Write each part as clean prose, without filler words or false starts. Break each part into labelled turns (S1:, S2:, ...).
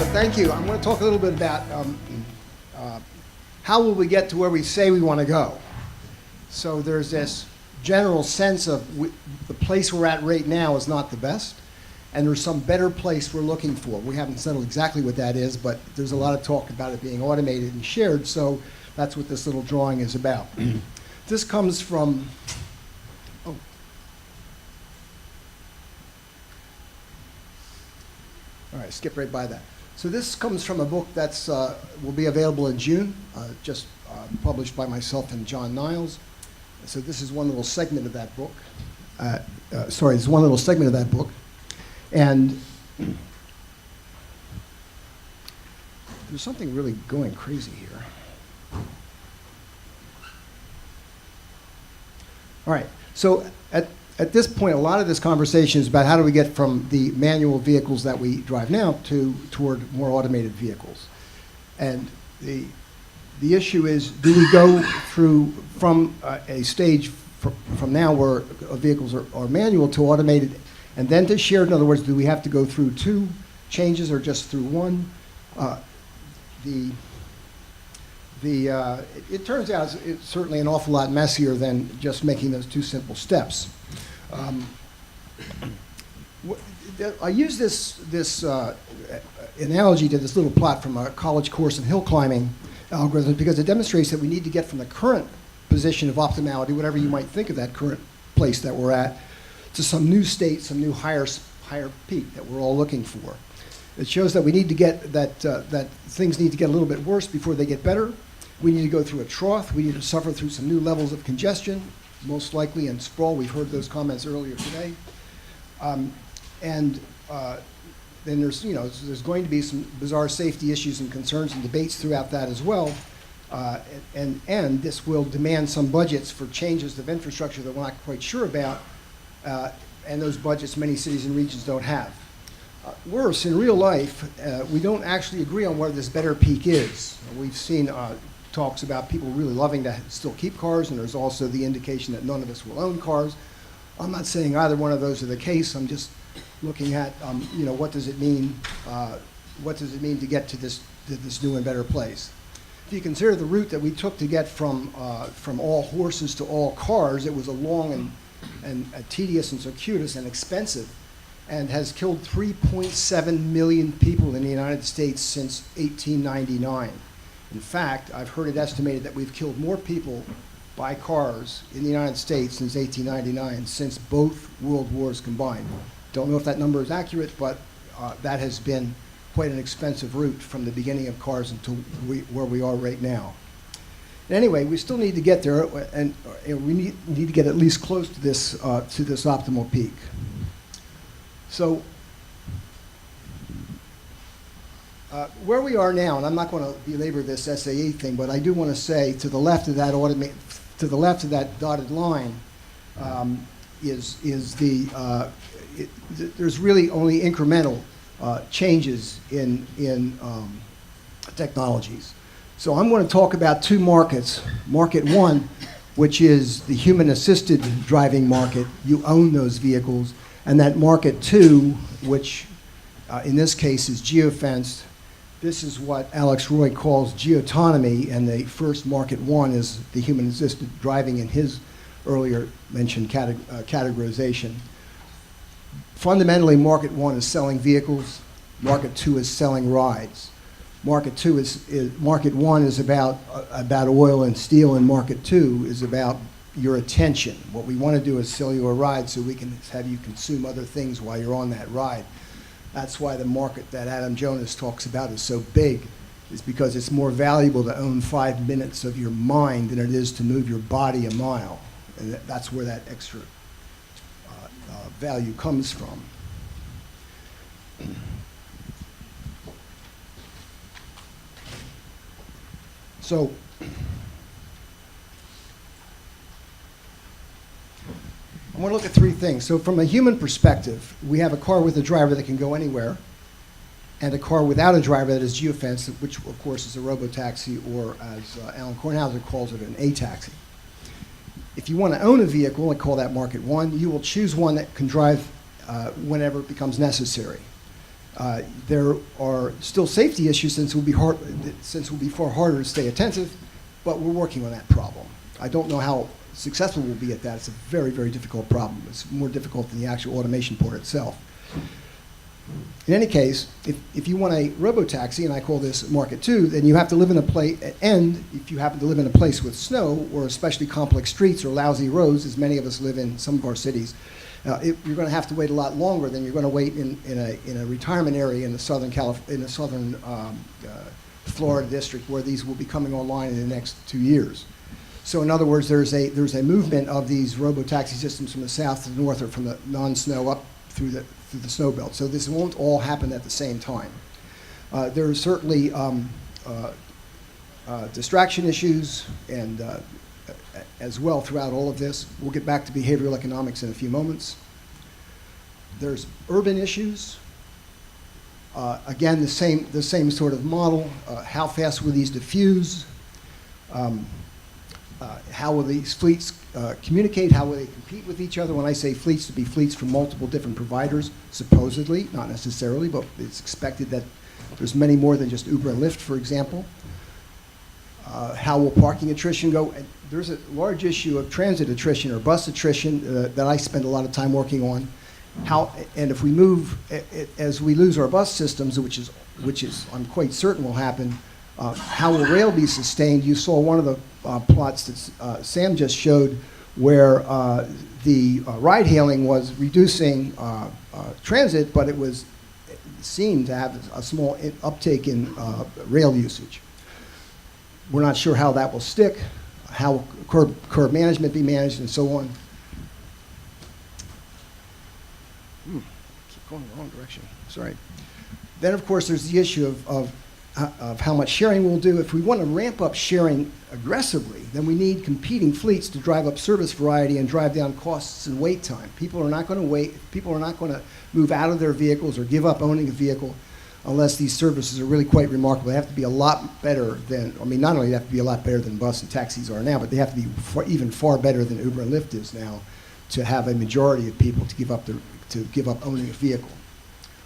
S1: thank you. I'm going to talk a little bit about how will we get to where we say we want to go. So there's this general sense of the place we're at right now is not the best, and there's some better place we're looking for. We haven't settled exactly what that is, but there's a lot of talk about it being automated and shared, so that's what this little drawing is about. This comes from, oh. All right, skip right by that. So this comes from a book that's will be available in June, just published by myself and John Niles. So this is one little segment of that book. Sorry, it's one little segment of that book. And there's something really going crazy here. All right, so at this point, a lot of this conversation is about how do we get from the manual vehicles that we drive now toward more automated vehicles. And the issue is, do we go through from a stage from now where vehicles are manual to automated and then to shared? In other words, do we have to go through two changes or just through one? It turns out it's certainly an awful lot messier than just making those two simple steps. I use this analogy to this little plot from a college course in hill climbing algorithms because it demonstrates that we need to get from the current position of optimality, whatever you might think of that current place that we're at, to some new state, some new higher peak that we're all looking for. It shows that we need to get that things need to get a little bit worse before they get better. We need to go through a trough. We need to suffer through some new levels of congestion, most likely in sprawl. We've heard those comments earlier today. Then there's going to be some bizarre safety issues and concerns and debates throughout that as well. And this will demand some budgets for changes of infrastructure that we're not quite sure about. And those budgets many cities and regions don't have. Worse, in real life, we don't actually agree on where this better peak is. We've seen talks about people really loving to still keep cars, and there's also the indication that none of us will own cars. I'm not saying either one of those are the case. I'm just looking at, what does it mean? What does it mean to get to this new and better place? If you consider the route that we took to get from all horses to all cars, it was a long and tedious and circuitous and expensive, and has killed 3.7 million people in the United States since 1899. In fact, I've heard it estimated that we've killed more people by cars in the United States since 1899, since both world wars combined. Don't know if that number is accurate, but that has been quite an expensive route from the beginning of cars until where we are right now. Anyway, we still need to get there, and we need to get at least close to this optimal peak. So where we are now, and I'm not going to belabor this SAE thing, but I do want to say to the left of that dotted line there's really only incremental changes in technologies. So I'm going to talk about two markets. Market one, which is the human-assisted driving market. You own those vehicles. And that market two, which in this case is geofenced. This is what Alex Roy calls geoautonomy, and the first market one is the human-assisted driving in his earlier mentioned categorization. Fundamentally, market one is selling vehicles. Market two is selling rides. Market one is about oil and steel, and market two is about your attention. What we want to do is sell you a ride so we can have you consume other things while you're on that ride. That's why the market that Adam Jonas talks about is so big, is because it's more valuable to own 5 minutes of your mind than it is to move your body a mile. And that's where that extra value comes from. So I want to look at three things. So from a human perspective, we have a car with a driver that can go anywhere, and a car without a driver that is geofenced, which of course is a robotaxi, or as Alan Kornhauser calls it, an A-taxi. If you want to own a vehicle, I call that market one, you will choose one that can drive whenever it becomes necessary. There are still safety issues since it will be far harder to stay attentive, but we're working on that problem. I don't know how successful we'll be at that. It's a very, very difficult problem. It's more difficult than the actual automation part itself. In any case, if you want a robotaxi, and I call this Market 2, then you have to live in a place, and if you happen to live in a place with snow or especially complex streets or lousy roads, as many of us live in some of our cities, you're going to have to wait a lot longer than you're going to wait in a retirement area in the southern Florida district, where these will be coming online in the next 2 years. So in other words, there's a movement of these robotaxi systems from the south to the north, or from the non-snow up through the snow belt. So this won't all happen at the same time. There are certainly distraction issues and as well throughout all of this. We'll get back to behavioral economics in a few moments. There's urban issues. Again, the same sort of model. How fast will these diffuse? How will these fleets communicate? How will they compete with each other? When I say fleets, to be fleets from multiple different providers, supposedly, not necessarily, but it's expected that there's many more than just Uber and Lyft, for example. How will parking attrition go? And there's a large issue of transit attrition or bus attrition that I spend a lot of time working on. And if we move, as we lose our bus systems, which is I'm quite certain will happen, how will rail be sustained? You saw one of the plots that Sam just showed, where the ride-hailing was reducing transit, but it seemed to have a small uptake in rail usage. We're not sure how that will stick, how curb management be managed, and so on. Keep going the wrong direction. Sorry. Then, of course, there's the issue of how much sharing we'll do. If we want to ramp up sharing aggressively, then we need competing fleets to drive up service variety and drive down costs and wait time. People are not going to wait. People are not going to move out of their vehicles or give up owning a vehicle unless these services are really quite remarkable. They have to be a lot better than, I mean, not only do they have to be a lot better than bus and taxis are now, but they have to be even far better than Uber and Lyft is now to have a majority of people to give up owning a vehicle,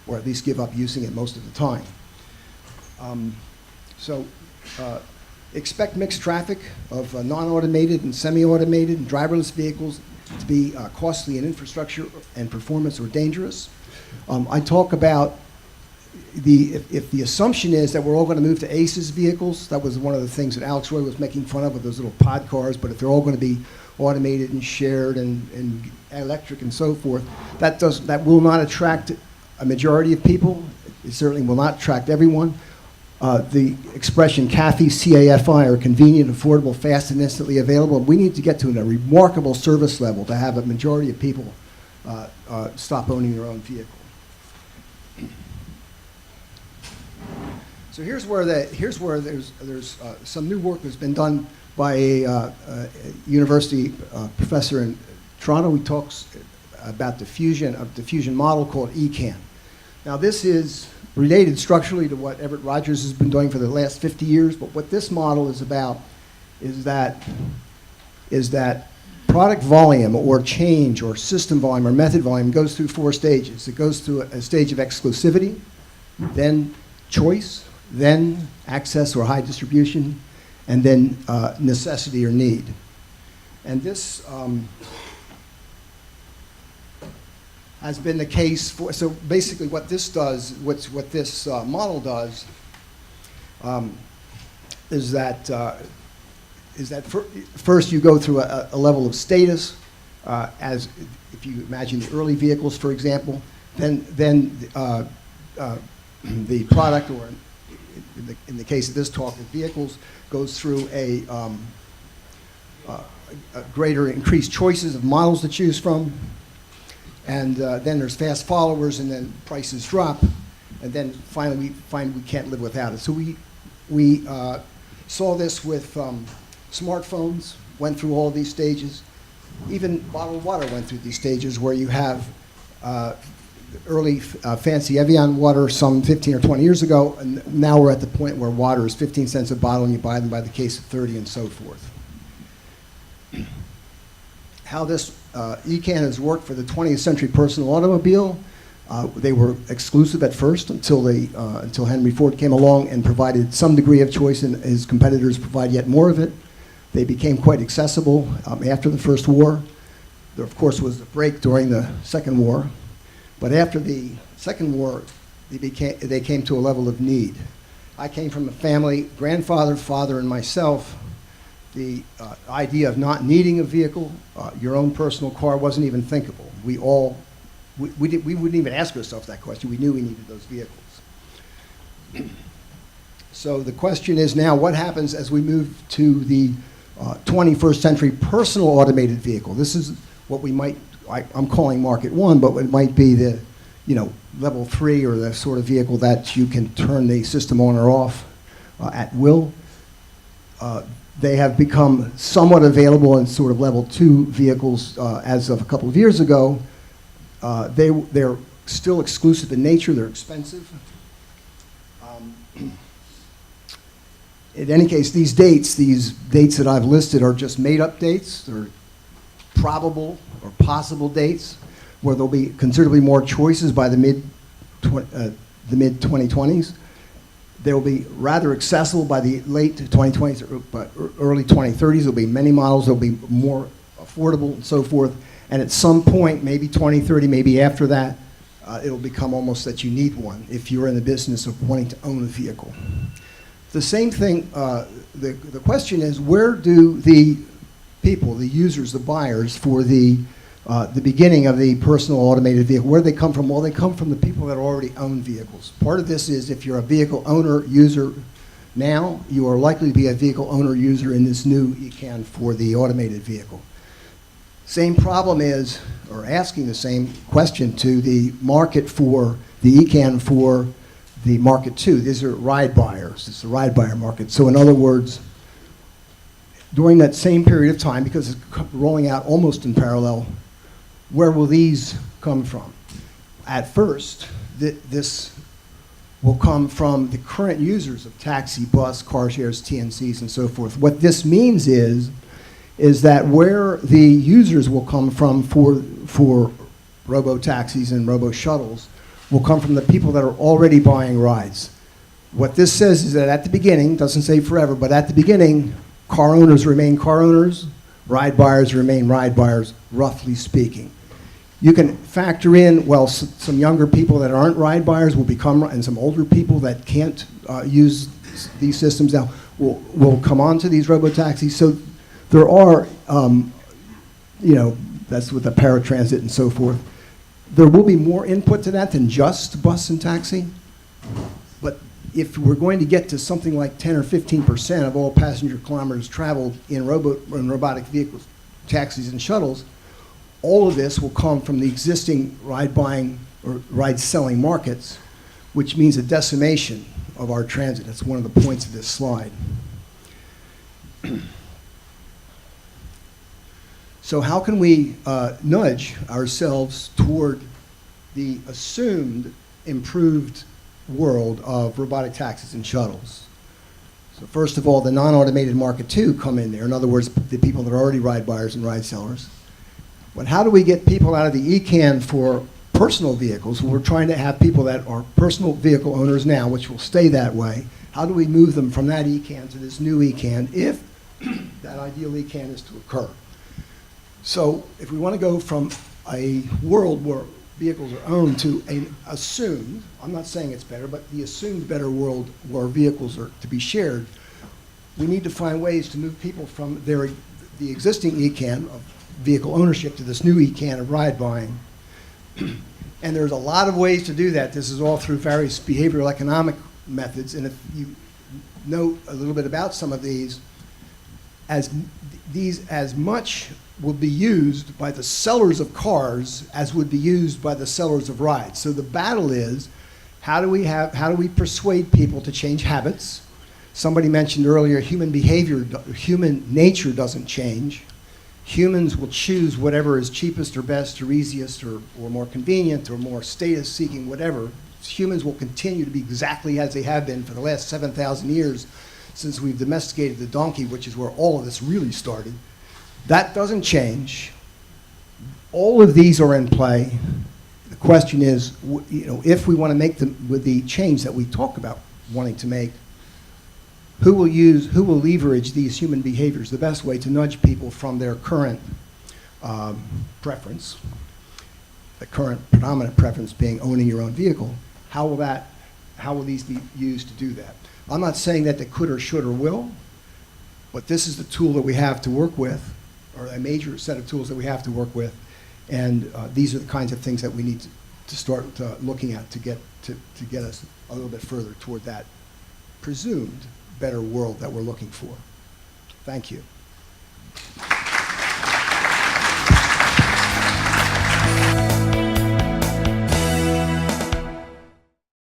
S1: or at least give up using it most of the time. Expect mixed traffic of non-automated and semi-automated and driverless vehicles to be costly in infrastructure and performance or dangerous. I talk about if the assumption is that we're all going to move to ACES vehicles. That was one of the things that Alex Roy was making fun of with those little pod cars, but if they're all going to be automated and shared and electric and so forth, that will not attract a majority of people. It certainly will not attract everyone. The expression CAFI, C-A-F-I, are convenient, affordable, fast, and instantly available. We need to get to a remarkable service level to have a majority of people stop owning their own vehicle. So here's where there's some new work that's been done by a university professor in Toronto. He talks about the diffusion model called ECAN. Now this is related structurally to what Everett Rogers has been doing for the last 50 years, but what this model is about is that product volume or change or system volume or method volume goes through 4 stages. It goes through a stage of exclusivity, then choice, then access or high distribution, and then necessity or need. And this has been the case for, so basically what this does, what this model does, is that first you go through a level of status, as if you imagine the early vehicles, for example, then the product, or in the case of this talk, the vehicles, goes through a greater increased choices of models to choose from. And then there's fast followers, and then prices drop, and then finally we find we can't live without it. So we saw this with smartphones, went through all these stages. Even bottled water went through these stages, where you have early fancy Evian water some 15 or 20 years ago, and now we're at the point where water is 15 cents a bottle, and you buy them by the case of 30 and so forth. How this ECAN has worked for the 20th century personal automobile. They were exclusive at first until Henry Ford came along and provided some degree of choice, and his competitors provide yet more of it. They became quite accessible after the First War. There, of course, was a break during the Second War. But after the Second War, they came to a level of need. I came from a family, grandfather, father, and myself. The idea of not needing a vehicle, your own personal car, wasn't even thinkable. We wouldn't even ask ourselves that question. We knew we needed those vehicles. So the question is now, what happens as we move to the 21st century personal automated vehicle? This is what we might, I'm calling Market 1, but it might be the, level 3, or the sort of vehicle that you can turn the system on or off at will. They have become somewhat available in sort of level 2 vehicles as of a couple of years ago. They're still exclusive in nature. They're expensive. In any case, these dates that I've listed are just made-up dates. They're probable or possible dates where there'll be considerably more choices by the mid-2020s. They will be rather accessible by the late 2020s or early 2030s. There'll be many models. They'll be more affordable and so forth. And at some point, maybe 2030, maybe after that, it'll become almost that you need one if you're in the business of wanting to own a vehicle. The same thing, the question is, where do the people, the users, the buyers for the beginning of the personal automated vehicle, where do they come from? Well, they come from the people that already own vehicles. Part of this is if you're a vehicle owner, user now, you are likely to be a vehicle owner, user in this new ECAN for the automated vehicle. Same problem is, or asking the same question to the market for the ECAN for the Market 2. These are ride buyers. It's the ride buyer market. So in other words, during that same period of time, because it's rolling out almost in parallel, where will these come from? At first, this will come from the current users of taxi, bus, car shares, TNCs, and so forth. What this means is that where the users will come from for robo-taxis and robo-shuttles will come from the people that are already buying rides. What this says is that at the beginning, doesn't say forever, but at the beginning, car owners remain car owners, ride buyers remain ride buyers, roughly speaking. You can factor in, well, some younger people that aren't ride buyers will become, and some older people that can't use these systems now will come onto these robo-taxis. So there are, that's with the paratransit and so forth. There will be more input to that than just bus and taxi. But if we're going to get to something like 10 or 15% of all passenger kilometers traveled in robotic vehicles, taxis and shuttles, all of this will come from the existing ride buying or ride selling markets, which means a decimation of our transit. That's one of the points of this slide. So how can we nudge ourselves toward the assumed improved world of robotic taxis and shuttles? So first of all, the non-automated Market 2 come in there. In other words, the people that are already ride buyers and ride sellers. But how do we get people out of the ECAN for personal vehicles? We're trying to have people that are personal vehicle owners now, which will stay that way. How do we move them from that ECAN to this new ECAN if that ideal ECAN is to occur? So if we want to go from a world where vehicles are owned to an assumed, I'm not saying it's better, but the assumed better world where vehicles are to be shared, we need to find ways to move people from the existing ECAN of vehicle ownership to this new ECAN of ride buying. And there's a lot of ways to do that. This is all through various behavioral economic methods. And if you know a little bit about some of these as much will be used by the sellers of cars as would be used by the sellers of rides. So the battle is, how do we persuade people to change habits? Somebody mentioned earlier, human nature doesn't change. Humans will choose whatever is cheapest or best or easiest or more convenient or more status-seeking, whatever. Humans will continue to be exactly as they have been for the last 7,000 years since we've domesticated the donkey, which is where all of this really started. That doesn't change. All of these are in play. The question is, if we want to make with the change that we talk about wanting to make, who will leverage these human behaviors the best way to nudge people from their current preference, the current predominant preference being owning your own vehicle? How will these be used to do that? I'm not saying that they could or should or will, but this is the tool that we have to work with, or a major set of tools that we have to work with, and these are the kinds of things that we need to start looking at to get us a little bit further toward that presumed better world that we're looking for. Thank you.